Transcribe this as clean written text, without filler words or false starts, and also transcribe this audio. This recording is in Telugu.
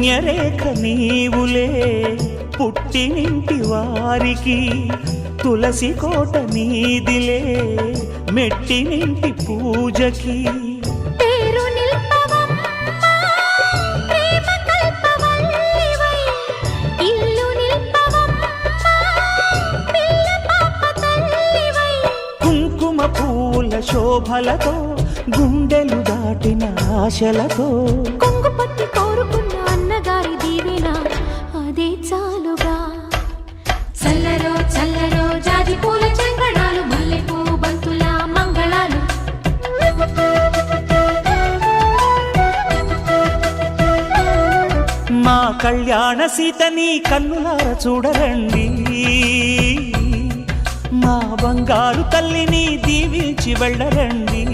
పుణ్యరేఖ నీవులే పుట్టినింటి వారికి, తులసి కోట నీదిలే మెట్టినింటి పూజకి. కుంకుమ పూల శోభలతో గుండెలు దాటిన ఆశలతో కొంగు పట్టి కోరుకున్న అన్నగారి దీవెన అదే చాలుగా. చల్లరో చల్లరో జాజి పూల చంగడాలు, మల్లెపూ బంతుల మంగళాలు. మా కళ్యాణ సీతని కన్నులార చూడరండి, మా బంగారు తల్లిని దీవించి వెళ్ళరండి.